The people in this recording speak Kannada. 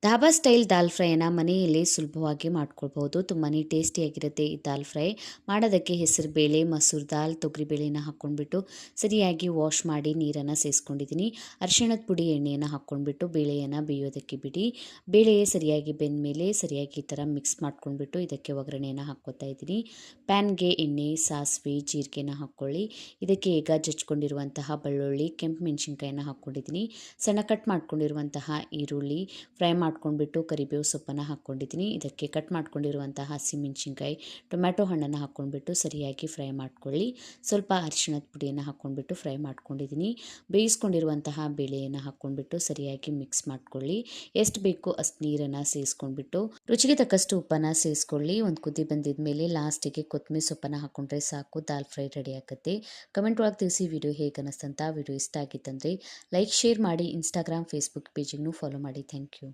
ಧಾಬಾ ಸ್ಟೈಲ್ ದಾಲ್ ಫ್ರೈಯನ್ನು ಮನೆಯಲ್ಲಿ ಸುಲಭವಾಗಿ ಮಾಡ್ಕೊಳ್ಬಹುದು. ತುಂಬಾ ಟೇಸ್ಟಿಯಾಗಿರುತ್ತೆ ಈ ದಾಲ್ ಫ್ರೈ. ಮಾಡೋದಕ್ಕೆ ಹೆಸರುಬೇಳೆ, ಮಸೂರ್ ದಾಲ್, ತೊಗರಿಬೇಳೆನ ಹಾಕ್ಕೊಂಡ್ಬಿಟ್ಟು ಸರಿಯಾಗಿ ವಾಶ್ ಮಾಡಿ ನೀರನ್ನು ಸೇರಿಸ್ಕೊಂಡಿದ್ದೀನಿ. ಅರಿಶಿಣದ ಪುಡಿ, ಎಣ್ಣೆಯನ್ನು ಹಾಕ್ಕೊಂಡ್ಬಿಟ್ಟು ಬೇಳೆಯನ್ನು ಬೇಯೋದಕ್ಕೆ ಬಿಡಿ. ಬೇಳೆ ಸರಿಯಾಗಿ ಬೆಂದ ಮೇಲೆ ಸರಿಯಾಗಿ ಈ ಥರ ಮಿಕ್ಸ್ ಮಾಡ್ಕೊಂಡ್ಬಿಟ್ಟು ಇದಕ್ಕೆ ಒಗ್ಗರಣೆಯನ್ನು ಹಾಕ್ಕೊತಾ ಇದ್ದೀನಿ. ಪ್ಯಾನ್ಗೆ ಎಣ್ಣೆ, ಸಾಸಿವೆ, ಜೀರಿಗೆನ ಹಾಕ್ಕೊಳ್ಳಿ. ಇದಕ್ಕೆ ಈಗ ಜಜ್ಕೊಂಡಿರುವಂತಹ ಬೆಳ್ಳುಳ್ಳಿ, ಕೆಂಪು ಮೆಣಸಿನ್ಕಾಯಿನ ಹಾಕ್ಕೊಂಡಿದ್ದೀನಿ. ಸಣ್ಣ ಕಟ್ ಮಾಡ್ಕೊಂಡಿರುವಂತಹ ಈರುಳ್ಳಿ, ಫ್ರೈ ಮಾಡ್ಕೊಂಡ್ಬಿಟ್ಟು ಕರಿಬೇವು ಸೊಪ್ಪನ್ನು ಹಾಕ್ಕೊಂಡಿದ್ದೀನಿ. ಇದಕ್ಕೆ ಕಟ್ ಮಾಡ್ಕೊಂಡಿರುವಂತಹ ಹಸಿಮೆಣಸಿನ್ಕಾಯಿ, ಟೊಮ್ಯಾಟೊ ಹಣ್ಣನ್ನು ಹಾಕ್ಕೊಂಡ್ಬಿಟ್ಟು ಸರಿಯಾಗಿ ಫ್ರೈ ಮಾಡ್ಕೊಳ್ಳಿ. ಸ್ವಲ್ಪ ಅರಿಶಿಣದ ಪುಡಿಯನ್ನು ಹಾಕ್ಕೊಂಡ್ಬಿಟ್ಟು ಫ್ರೈ ಮಾಡ್ಕೊಂಡಿದ್ದೀನಿ. ಬೇಯಿಸ್ಕೊಂಡಿರುವಂತಹ ಬೇಳೆಯನ್ನು ಹಾಕ್ಕೊಂಡ್ಬಿಟ್ಟು ಸರಿಯಾಗಿ ಮಿಕ್ಸ್ ಮಾಡ್ಕೊಳ್ಳಿ. ಎಷ್ಟು ಬೇಕೋ ಅಷ್ಟು ನೀರನ್ನು ಸೇರಿಸ್ಕೊಂಡ್ಬಿಟ್ಟು ರುಚಿಗೆ ತಕ್ಕಷ್ಟು ಉಪ್ಪನ್ನು ಸೇರಿಸ್ಕೊಳ್ಳಿ. ಒಂದು ಕುದಿ ಬಂದಿದ ಮೇಲೆ ಲಾಸ್ಟಿಗೆ ಕೊತ್ತಂಬರಿ ಸೊಪ್ಪನ್ನು ಹಾಕ್ಕೊಂಡ್ರೆ ಸಾಕು, ದಾಲ್ ಫ್ರೈ ರೆಡಿ ಆಗುತ್ತೆ. ಕಮೆಂಟ್ ಒಳಗೆ ತಿಳಿಸಿ ವಿಡಿಯೋ ಹೇಗೆ ಅನ್ನಿಸ್ತಂತ. ವಿಡಿಯೋ ಇಷ್ಟ ಆಗಿತ್ತಂದರೆ ಲೈಕ್, ಶೇರ್ ಮಾಡಿ. ಇನ್ಸ್ಟಾಗ್ರಾಮ್, ಫೇಸ್ಬುಕ್ ಪೇಜಿಗೂ ಫಾಲೋ ಮಾಡಿ. Thank you.